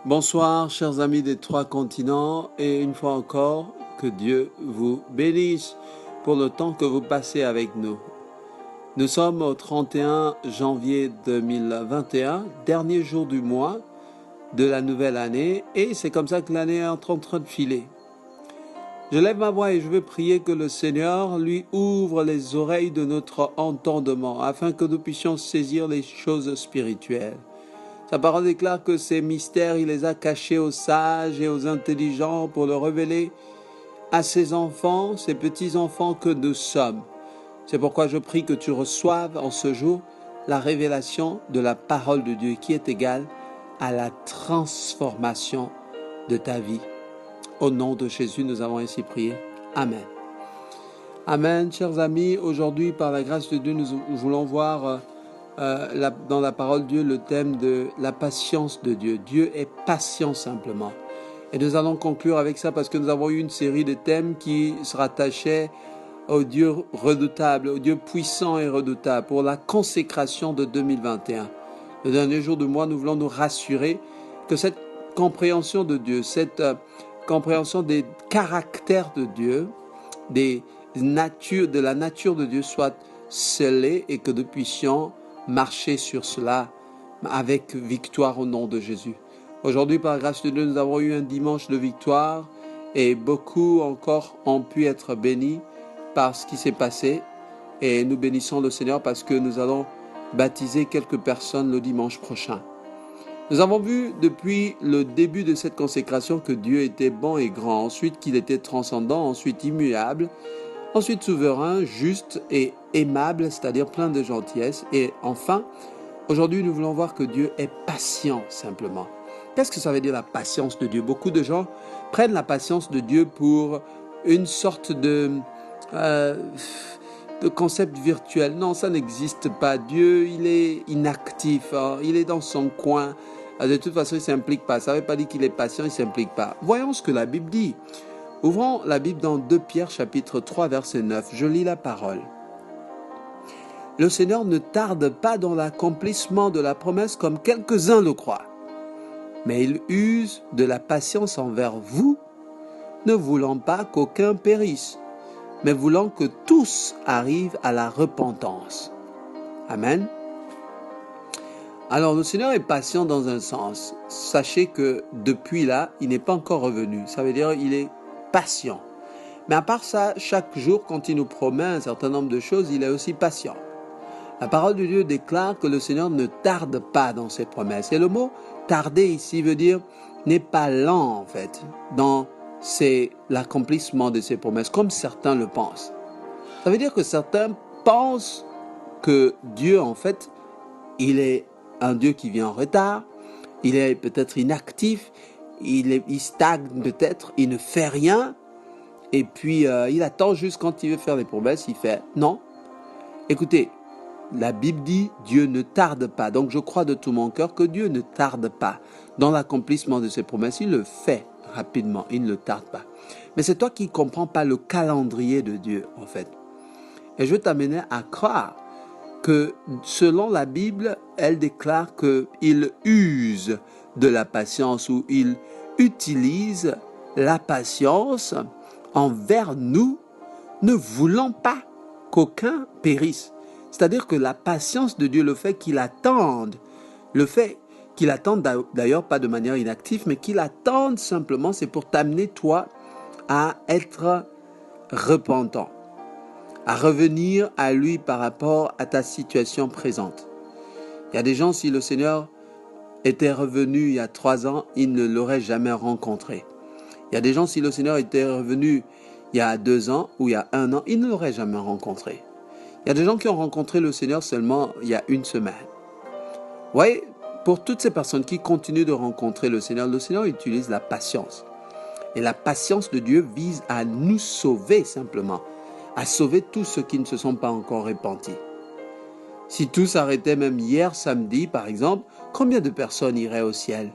Bonsoir, chers amis des trois continents, et une fois encore, que Dieu vous bénisse pour le temps que vous passez avec nous. Nous sommes au 31 janvier 2021, dernier jour du mois de la nouvelle année, et c'est comme ça que l'année est en train de filer. Je lève ma voix et je veux prier que le Seigneur lui ouvre les oreilles de notre entendement, afin que nous puissions saisir les choses spirituelles. Sa parole déclare que ces mystères, il les a cachés aux sages et aux intelligents pour le révéler à ses enfants, ses petits-enfants que nous sommes. C'est pourquoi je prie que tu reçoives en ce jour la révélation de la parole de Dieu qui est égale à la transformation de ta vie. Au nom de Jésus, nous avons ainsi prié. Amen. Amen, chers amis. Aujourd'hui, par la grâce de Dieu, nous voulons voir dans la parole de Dieu le thème de la patience de Dieu. Dieu est patient simplement. Et nous allons conclure avec ça parce que nous avons eu une série de thèmes qui se rattachaient au Dieu redoutable, au Dieu puissant et redoutable pour la consécration de 2021. Le dernier jour du mois, nous voulons nous rassurer que cette compréhension de Dieu, cette compréhension des caractères de Dieu, de la nature de Dieu soit scellée et que nous puissions marcher sur cela avec victoire au nom de Jésus. Aujourd'hui, par la grâce de Dieu, nous avons eu un dimanche de victoire et beaucoup encore ont pu être bénis par ce qui s'est passé. Et nous bénissons le Seigneur parce que nous allons baptiser quelques personnes le dimanche prochain. Nous avons vu depuis le début de cette consécration que Dieu était bon et grand, ensuite qu'il était transcendant, ensuite immuable, ensuite souverain, juste et aimable, c'est-à-dire plein de gentillesse. Et enfin, aujourd'hui, nous voulons voir que Dieu est patient simplement. Qu'est-ce que ça veut dire la patience de Dieu? Beaucoup de gens prennent la patience de Dieu pour une sorte de concept virtuel. Non, ça n'existe pas. Dieu, il est inactif, hein? Il est dans son coin. De toute façon, il ne s'implique pas. Ça ne veut pas dire qu'il est patient, il ne s'implique pas. Voyons ce que la Bible dit. Ouvrons la Bible dans 2 Pierre chapitre 3 verset 9. Je lis la parole. Le Seigneur ne tarde pas dans l'accomplissement de la promesse comme quelques-uns le croient, mais il use de la patience envers vous, ne voulant pas qu'aucun périsse, mais voulant que tous arrivent à la repentance. Amen. Alors, le Seigneur est patient dans un sens. Sachez que depuis là, il n'est pas encore revenu. Ça veut dire qu'il est patient. Mais à part ça, chaque jour, quand il nous promet un certain nombre de choses, il est aussi patient. La parole de Dieu déclare que le Seigneur ne tarde pas dans ses promesses. Et le mot tarder ici veut dire n'est pas lent en fait dans l'accomplissement de ses promesses, comme certains le pensent. Ça veut dire que certains pensent que Dieu en fait, il est un Dieu qui vient en retard, il est peut-être inactif, il stagne peut-être, il ne fait rien, et puis il attend juste quand il veut faire des promesses, il fait non. Écoutez, la Bible dit Dieu ne tarde pas, donc je crois de tout mon cœur que Dieu ne tarde pas dans l'accomplissement de ses promesses, il le fait rapidement, il ne tarde pas. Mais c'est toi qui ne comprends pas le calendrier de Dieu en fait. Et je veux t'amener à croire que selon la Bible, elle déclare qu'il use de la patience ou il utilise la patience envers nous, ne voulant pas qu'aucun périsse. C'est-à-dire que la patience de Dieu, le fait qu'il attende d'ailleurs pas de manière inactive, mais qu'il attende simplement, c'est pour t'amener toi à être repentant, à revenir à lui par rapport à ta situation présente. Il y a des gens, si le Seigneur était revenu il y a 3 ans, il ne l'aurait jamais rencontré. Il y a des gens, si le Seigneur était revenu il y a 2 ans ou il y a 1 an, il ne l'aurait jamais rencontré. Il y a des gens qui ont rencontré le Seigneur seulement il y a 1 semaine. Vous voyez, pour toutes ces personnes qui continuent de rencontrer le Seigneur utilise la patience. Et la patience de Dieu vise à nous sauver simplement, à sauver tous ceux qui ne se sont pas encore repentis. Si tout s'arrêtait même hier samedi par exemple, combien de personnes iraient au ciel?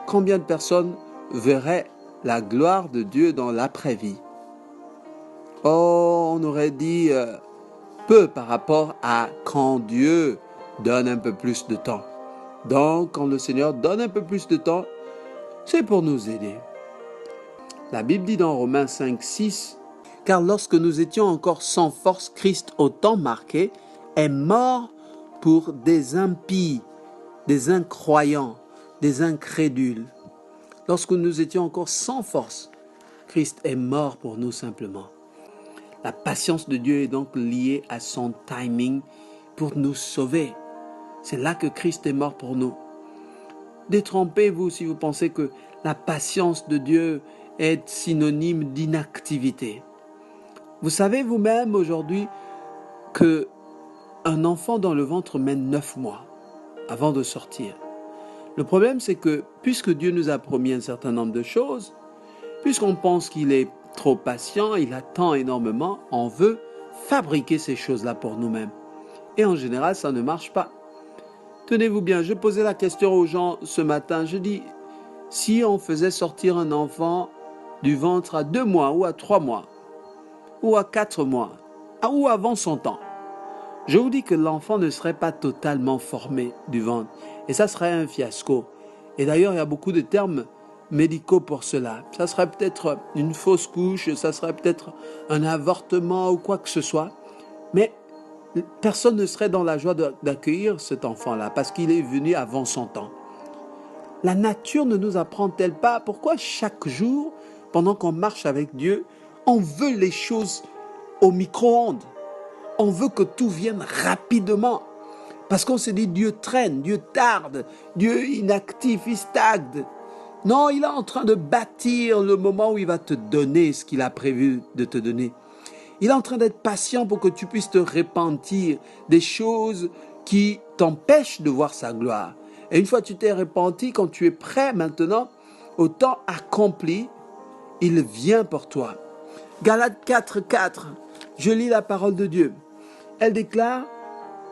Combien de personnes verraient la gloire de Dieu dans l'après-vie? Oh, on aurait dit peu par rapport à quand Dieu donne un peu plus de temps. Donc, quand le Seigneur donne un peu plus de temps, c'est pour nous aider. La Bible dit dans Romains 5, 6, « Car lorsque nous étions encore sans force, Christ, au temps marqué, est mort pour des impies, des incroyants, des incrédules. » Lorsque nous étions encore sans force, Christ est mort pour nous simplement. La patience de Dieu est donc liée à son timing pour nous sauver. C'est là que Christ est mort pour nous. Détrompez-vous si vous pensez que la patience de Dieu est synonyme d'inactivité. Vous savez vous-même aujourd'hui qu'un enfant dans le ventre met 9 mois avant de sortir. Le problème, c'est que puisque Dieu nous a promis un certain nombre de choses, puisqu'on pense qu'il est trop patient, il attend énormément, on veut fabriquer ces choses-là pour nous-mêmes. Et en général, ça ne marche pas. Tenez-vous bien, je posais la question aux gens ce matin, je dis, si on faisait sortir un enfant du ventre à 2 mois ou à 3 mois, ou à 4 mois, ou avant son temps, je vous dis que l'enfant ne serait pas totalement formé du ventre. Et ça serait un fiasco. Et d'ailleurs, il y a beaucoup de termes médicaux pour cela. Ça serait peut-être une fausse couche, ça serait peut-être un avortement ou quoi que ce soit. Mais personne ne serait dans la joie d'accueillir cet enfant-là parce qu'il est venu avant son temps. La nature ne nous apprend-elle pas pourquoi chaque jour, pendant qu'on marche avec Dieu, on veut les choses au micro-ondes. On veut que tout vienne rapidement. Parce qu'on se dit Dieu traîne, Dieu tarde, Dieu inactif, il stagne. Non, il est en train de bâtir le moment où il va te donner ce qu'il a prévu de te donner. Il est en train d'être patient pour que tu puisses te repentir des choses qui t'empêchent de voir sa gloire. Et une fois que tu t'es repenti, quand tu es prêt maintenant, au temps accompli, il vient pour toi. Galates 4, 4, je lis la parole de Dieu. Elle déclare,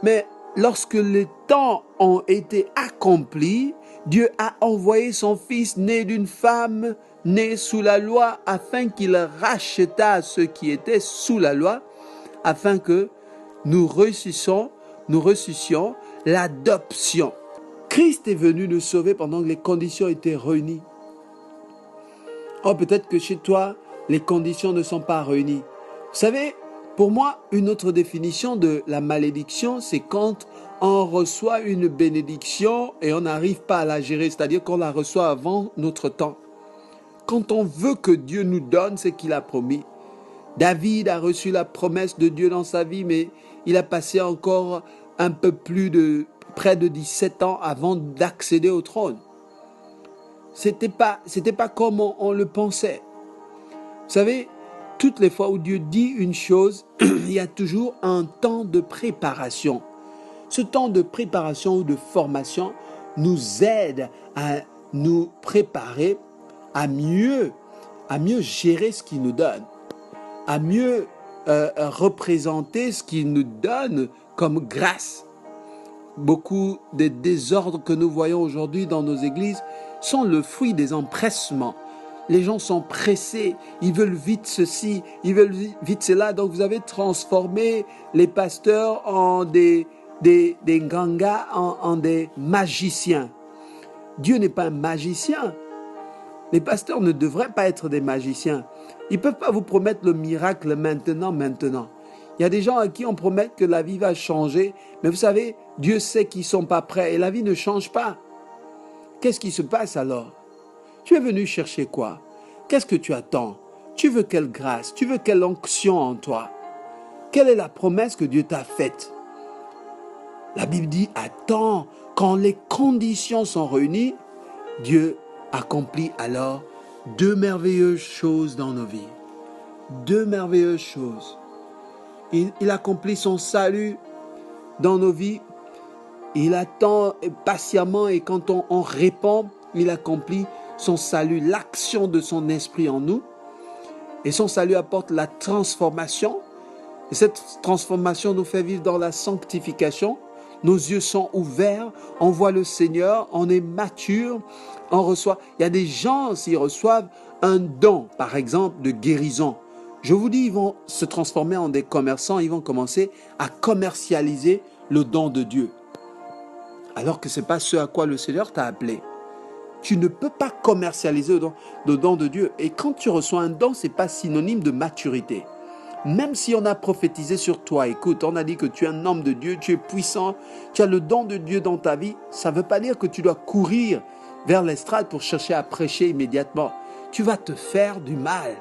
mais lorsque les temps ont été accomplis, Dieu a envoyé son Fils né d'une femme, né sous la loi, afin qu'il rachetât ceux qui étaient sous la loi, afin que nous ressuscions l'adoption. Christ est venu nous sauver pendant que les conditions étaient réunies. Oh, peut-être que chez toi, les conditions ne sont pas réunies. Vous savez, pour moi, une autre définition de la malédiction, c'est quand on reçoit une bénédiction et on n'arrive pas à la gérer, c'est-à-dire qu'on la reçoit avant notre temps. Quand on veut que Dieu nous donne ce qu'il a promis. David a reçu la promesse de Dieu dans sa vie, mais il a passé encore un peu plus de près de 17 ans avant d'accéder au trône. C'était pas comme on le pensait. Vous savez, toutes les fois où Dieu dit une chose, il y a toujours un temps de préparation. Ce temps de préparation ou de formation nous aide à nous préparer à mieux gérer ce qu'il nous donne, à mieux représenter ce qu'il nous donne comme grâce. Beaucoup des désordres que nous voyons aujourd'hui dans nos églises sont le fruit des empressements. Les gens sont pressés, ils veulent vite ceci, ils veulent vite cela. Donc vous avez transformé les pasteurs en des gangas, en des magiciens. Dieu n'est pas un magicien. Les pasteurs ne devraient pas être des magiciens. Ils ne peuvent pas vous promettre le miracle maintenant. Il y a des gens à qui on promet que la vie va changer, mais vous savez, Dieu sait qu'ils ne sont pas prêts et la vie ne change pas. Qu'est-ce qui se passe alors? Tu es venu chercher quoi? Qu'est-ce que tu attends? Tu veux quelle grâce? Tu veux quelle onction en toi? Quelle est la promesse que Dieu t'a faite? La Bible dit, attends, quand les conditions sont réunies, Dieu accomplit alors 2 merveilleuses choses dans nos vies. 2 merveilleuses choses. Il accomplit son salut dans nos vies. Il attend patiemment et quand on répond, il accomplit son salut, l'action de son esprit en nous. Et son salut apporte la transformation. Et cette transformation nous fait vivre dans la sanctification. Nos yeux sont ouverts, on voit le Seigneur, on est mature, on reçoit. Il y a des gens, s'ils reçoivent un don, par exemple, de guérison, je vous dis, ils vont se transformer en des commerçants, ils vont commencer à commercialiser le don de Dieu. Alors que ce n'est pas ce à quoi le Seigneur t'a appelé. Tu ne peux pas commercialiser le don de Dieu. Et quand tu reçois un don, ce n'est pas synonyme de maturité. Même si on a prophétisé sur toi, écoute, on a dit que tu es un homme de Dieu, tu es puissant, tu as le don de Dieu dans ta vie, ça ne veut pas dire que tu dois courir vers l'estrade pour chercher à prêcher immédiatement. Tu vas te faire du mal.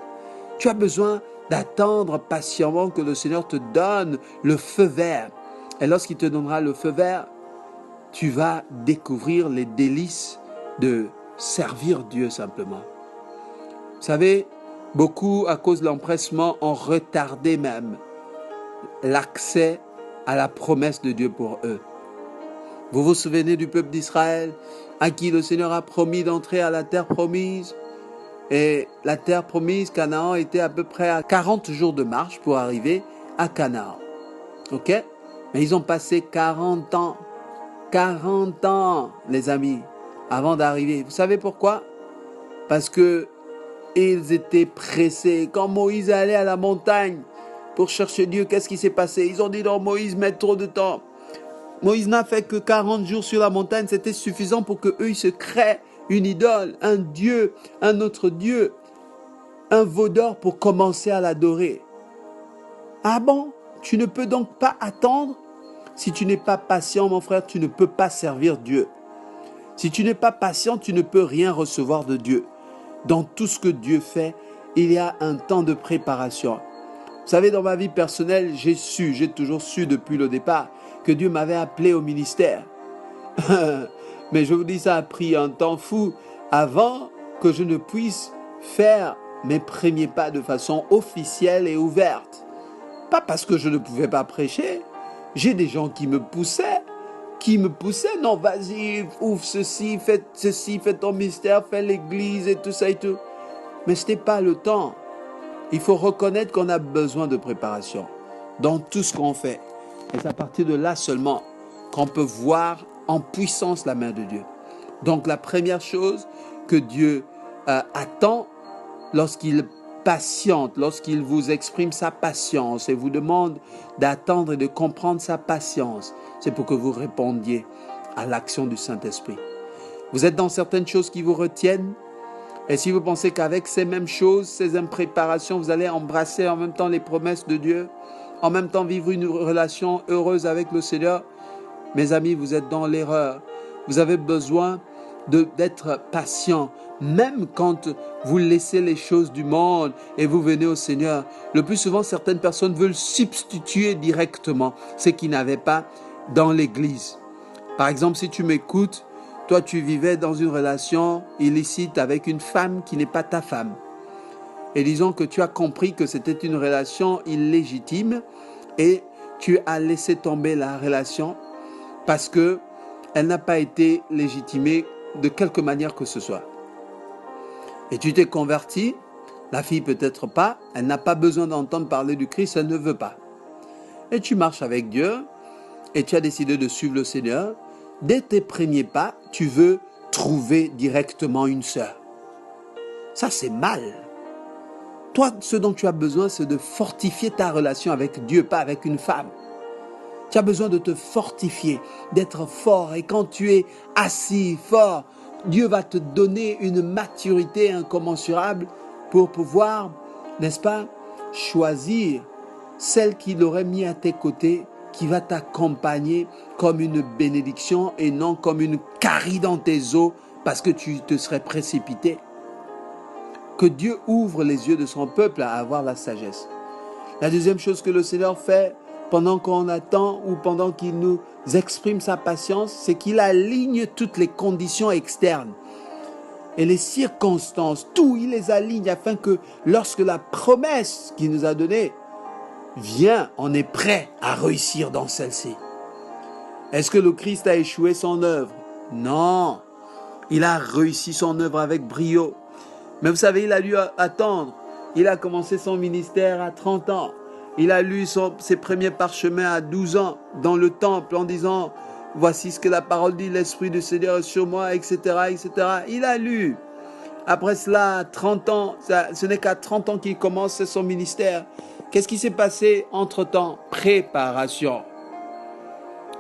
Tu as besoin d'attendre patiemment que le Seigneur te donne le feu vert. Et lorsqu'il te donnera le feu vert, tu vas découvrir les délices de servir Dieu simplement. Vous savez, beaucoup, à cause de l'empressement, ont retardé même l'accès à la promesse de Dieu pour eux. Vous vous souvenez du peuple d'Israël à qui le Seigneur a promis d'entrer à la terre promise? Et la terre promise, Canaan, était à peu près à 40 jours de marche pour arriver à Canaan. Ok? Mais ils ont passé 40 ans, les amis, avant d'arriver. Vous savez pourquoi? Parce que ils étaient pressés. Quand Moïse allait à la montagne pour chercher Dieu, qu'est-ce qui s'est passé? Ils ont dit non, Moïse met trop de temps. Moïse n'a fait que 40 jours sur la montagne, c'était suffisant pour qu'eux, ils se créent une idole, un dieu, un autre dieu, un veau d'or pour commencer à l'adorer. Ah bon? Tu ne peux donc pas attendre? Si tu n'es pas patient, mon frère, tu ne peux pas servir Dieu. Si tu n'es pas patient, tu ne peux rien recevoir de Dieu. Dans tout ce que Dieu fait, il y a un temps de préparation. Vous savez, dans ma vie personnelle, j'ai toujours su depuis le départ que Dieu m'avait appelé au ministère. Mais je vous dis, ça a pris un temps fou avant que je ne puisse faire mes premiers pas de façon officielle et ouverte. Pas parce que je ne pouvais pas prêcher. J'ai des gens qui me poussaient. Non, vas-y, ouvre ceci, fais ton mystère, fais l'église et tout ça et tout. Mais ce n'était pas le temps. Il faut reconnaître qu'on a besoin de préparation dans tout ce qu'on fait. Et c'est à partir de là seulement qu'on peut voir en puissance la main de Dieu. Donc la première chose que Dieu attend lorsqu'il patiente, lorsqu'il vous exprime sa patience et vous demande d'attendre et de comprendre sa patience, c'est pour que vous répondiez à l'action du Saint-Esprit. Vous êtes dans certaines choses qui vous retiennent, et si vous pensez qu'avec ces mêmes choses, ces impréparations, vous allez embrasser en même temps les promesses de Dieu, en même temps vivre une relation heureuse avec le Seigneur, mes amis, vous êtes dans l'erreur. Vous avez besoin d'être patient, même quand vous laissez les choses du monde et vous venez au Seigneur. Le plus souvent, certaines personnes veulent substituer directement ce qu'ils n'avaient pas dans l'église. Par exemple, si tu m'écoutes, toi tu vivais dans une relation illicite avec une femme qui n'est pas ta femme. Et disons que tu as compris que c'était une relation illégitime et tu as laissé tomber la relation parce qu'elle n'a pas été légitimée de quelque manière que ce soit. Et tu t'es converti, la fille peut-être pas, elle n'a pas besoin d'entendre parler du Christ, elle ne veut pas. Et tu marches avec Dieu et tu as décidé de suivre le Seigneur. Dès tes premiers pas, tu veux trouver directement une sœur. Ça, c'est mal. Toi, ce dont tu as besoin, c'est de fortifier ta relation avec Dieu, pas avec une femme. Tu as besoin de te fortifier, d'être fort. Et quand tu es assis fort, Dieu va te donner une maturité incommensurable pour pouvoir, n'est-ce pas, choisir celle qu'il aurait mis à tes côtés, qui va t'accompagner comme une bénédiction et non comme une carie dans tes os parce que tu te serais précipité. Que Dieu ouvre les yeux de son peuple à avoir la sagesse. La deuxième chose que le Seigneur fait pendant qu'on attend ou pendant qu'il nous exprime sa patience, c'est qu'il aligne toutes les conditions externes et les circonstances, tout, il les aligne afin que lorsque la promesse qu'il nous a donnée vient, on est prêt à réussir dans celle-ci. Est-ce que le Christ a échoué son œuvre? Non, il a réussi son œuvre avec brio. Mais vous savez, il a dû attendre. Il a commencé son ministère à 30 ans. Il a lu ses premiers parchemins à 12 ans dans le temple en disant « Voici ce que la parole dit, l'Esprit du Seigneur est sur moi, etc. etc. » Il a lu. Après cela, 30 ans, ce n'est qu'à 30 ans qu'il commence son ministère. Qu'est-ce qui s'est passé entre-temps? Préparation.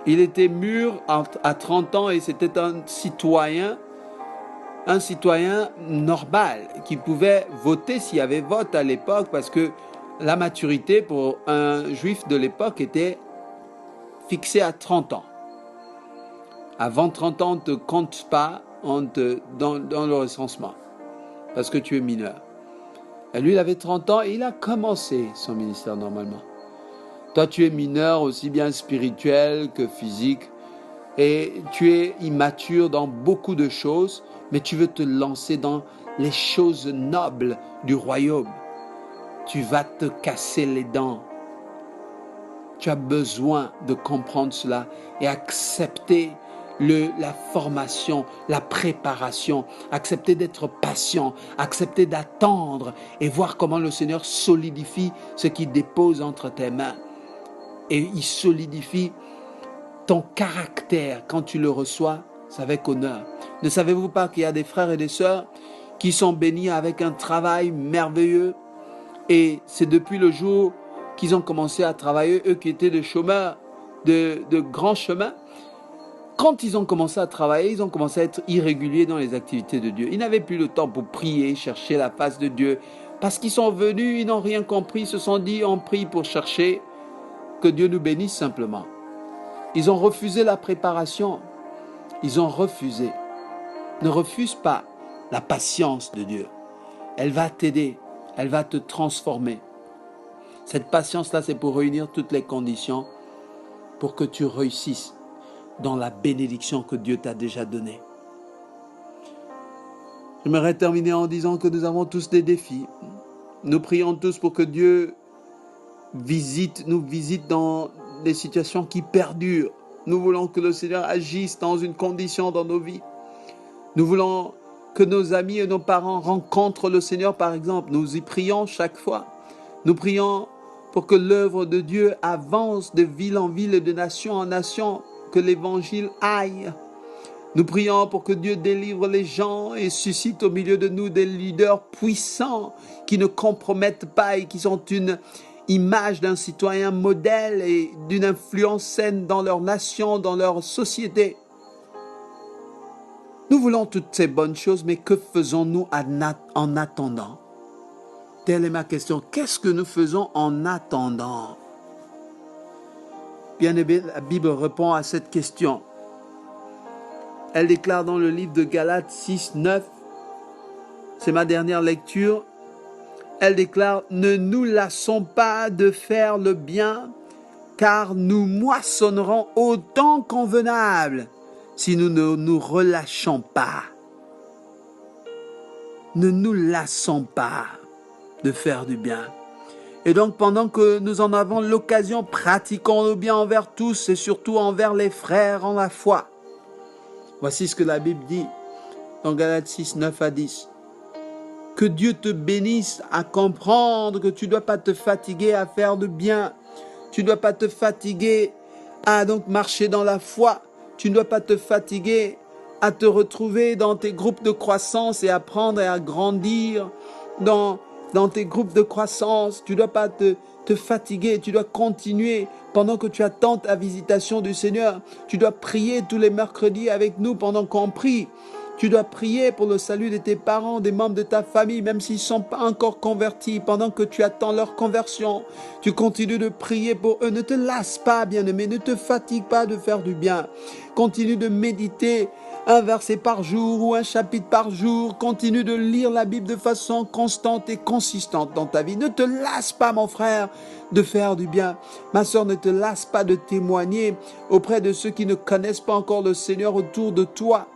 Il était mûr à 30 ans et c'était un citoyen un citoyen normal qui pouvait voter s'il y avait vote à l'époque, parce que la maturité pour un juif de l'époque était fixée à 30 ans. Avant 30 ans, on ne te compte pas dans le recensement, parce que tu es mineur. Et lui, il avait 30 ans et il a commencé son ministère normalement. Toi, tu es mineur aussi bien spirituel que physique, et tu es immature dans beaucoup de choses, mais tu veux te lancer dans les choses nobles du royaume. Tu vas te casser les dents. Tu as besoin de comprendre cela et accepter la formation, la préparation, accepter d'être patient, accepter d'attendre et voir comment le Seigneur solidifie ce qu'il dépose entre tes mains. Et il solidifie ton caractère quand tu le reçois, c'est avec honneur. Ne savez-vous pas qu'il y a des frères et des sœurs qui sont bénis avec un travail merveilleux, et c'est depuis le jour qu'ils ont commencé à travailler, eux qui étaient des chômeurs de grands chemins. Quand ils ont commencé à travailler, ils ont commencé à être irréguliers dans les activités de Dieu. Ils n'avaient plus le temps pour prier, chercher la face de Dieu, parce qu'ils sont venus, ils n'ont rien compris, ils se sont dit, on prie pour chercher que Dieu nous bénisse simplement. Ils ont refusé la préparation. Ils ont refusé. Ne refuse pas la patience de Dieu. Elle va t'aider. Elle va te transformer. Cette patience-là, c'est pour réunir toutes les conditions pour que tu réussisses dans la bénédiction que Dieu t'a déjà donnée. J'aimerais terminer en disant que nous avons tous des défis. Nous prions tous pour que Dieu nous visite dans des situations qui perdurent. Nous voulons que le Seigneur agisse dans une condition dans nos vies. Nous voulons que nos amis et nos parents rencontrent le Seigneur, par exemple. Nous y prions chaque fois. Nous prions pour que l'œuvre de Dieu avance de ville en ville et de nation en nation, que l'évangile aille. Nous prions pour que Dieu délivre les gens et suscite au milieu de nous des leaders puissants qui ne compromettent pas et qui sont une image d'un citoyen modèle et d'une influence saine dans leur nation, dans leur société. Nous voulons toutes ces bonnes choses, mais que faisons-nous en attendant? Telle est ma question. Qu'est-ce que nous faisons en attendant? Bien aimé, la Bible répond à cette question. Elle déclare dans le livre de Galates 6, 9, c'est ma dernière lecture, elle déclare « Ne nous lassons pas de faire le bien, car nous moissonnerons au temps convenable si nous ne nous relâchons pas. » Ne nous lassons pas de faire du bien. Et donc, pendant que nous en avons l'occasion, pratiquons le bien envers tous et surtout envers les frères en la foi. Voici ce que la Bible dit dans Galates 6, 9 à 10. Que Dieu te bénisse à comprendre que tu ne dois pas te fatiguer à faire de bien. Tu ne dois pas te fatiguer à donc marcher dans la foi. Tu ne dois pas te fatiguer à te retrouver dans tes groupes de croissance et apprendre et à grandir dans tes groupes de croissance. Tu ne dois pas te fatiguer. Tu dois continuer pendant que tu attends ta visitation du Seigneur. Tu dois prier tous les mercredis avec nous pendant qu'on prie. Tu dois prier pour le salut de tes parents, des membres de ta famille, même s'ils ne sont pas encore convertis. Pendant que tu attends leur conversion, tu continues de prier pour eux. Ne te lasse pas, bien-aimé, ne te fatigue pas de faire du bien. Continue de méditer un verset par jour ou un chapitre par jour. Continue de lire la Bible de façon constante et consistante dans ta vie. Ne te lasse pas, mon frère, de faire du bien. Ma sœur, ne te lasse pas de témoigner auprès de ceux qui ne connaissent pas encore le Seigneur autour de toi.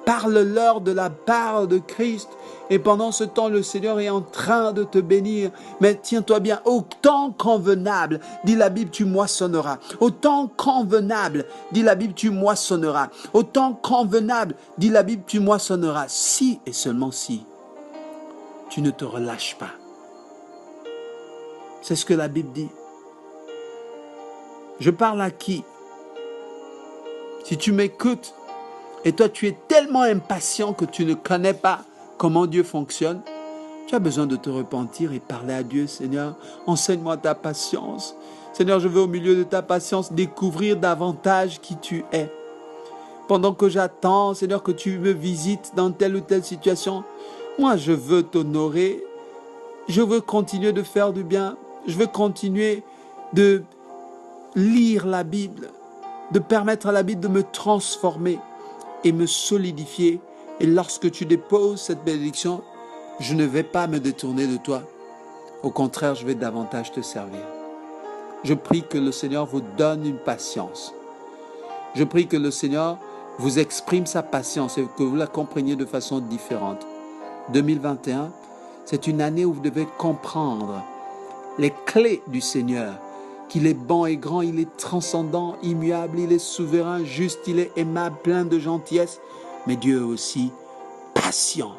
Parle-leur de la part de Christ. Et pendant ce temps, le Seigneur est en train de te bénir. Mais tiens-toi bien, au temps convenable, dit la Bible, tu moissonneras. Au temps convenable, dit la Bible, tu moissonneras. Au temps convenable, dit la Bible, tu moissonneras. Si et seulement si tu ne te relâches pas. C'est ce que la Bible dit. Je parle à qui? Si tu m'écoutes, et toi, tu es tellement impatient que tu ne connais pas comment Dieu fonctionne, tu as besoin de te repentir et parler à Dieu. Seigneur, enseigne-moi ta patience. Seigneur, je veux au milieu de ta patience découvrir davantage qui tu es. pendant que j'attends, Seigneur, que tu me visites dans telle ou telle situation, moi, je veux t'honorer. Je veux continuer de faire du bien. Je veux continuer de lire la Bible, de permettre à la Bible de me transformer et me solidifier. Et lorsque tu déposes cette bénédiction, je ne vais pas me détourner de toi. Au contraire, je vais davantage te servir. Je prie que le Seigneur vous donne une patience. Je prie que le Seigneur vous exprime sa patience et que vous la compreniez de façon différente. 2021, c'est une année où vous devez comprendre les clés du Seigneur, qu'il est bon et grand, il est transcendant, immuable, il est souverain, juste, il est aimable, plein de gentillesse, mais Dieu est aussi patient.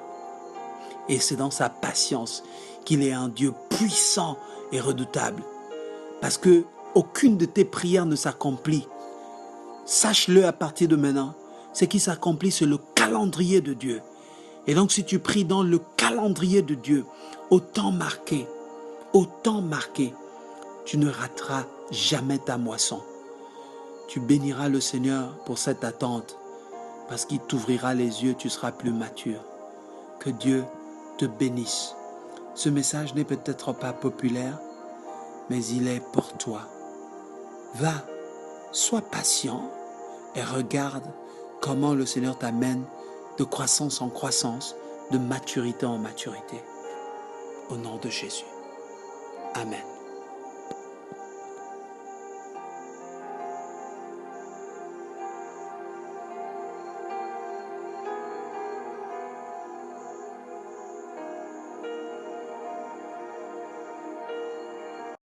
Et c'est dans sa patience qu'il est un Dieu puissant et redoutable. Parce que aucune de tes prières ne s'accomplit. Sache-le à partir de maintenant, ce qui s'accomplit, c'est le calendrier de Dieu. Et donc si tu pries dans le calendrier de Dieu, au temps marqué, tu ne rateras jamais ta moisson. Tu béniras le Seigneur pour cette attente, parce qu'il t'ouvrira les yeux, tu seras plus mature. Que Dieu te bénisse. Ce message n'est peut-être pas populaire, mais il est pour toi. Va, sois patient et regarde comment le Seigneur t'amène de croissance en croissance, de maturité en maturité. Au nom de Jésus. Amen.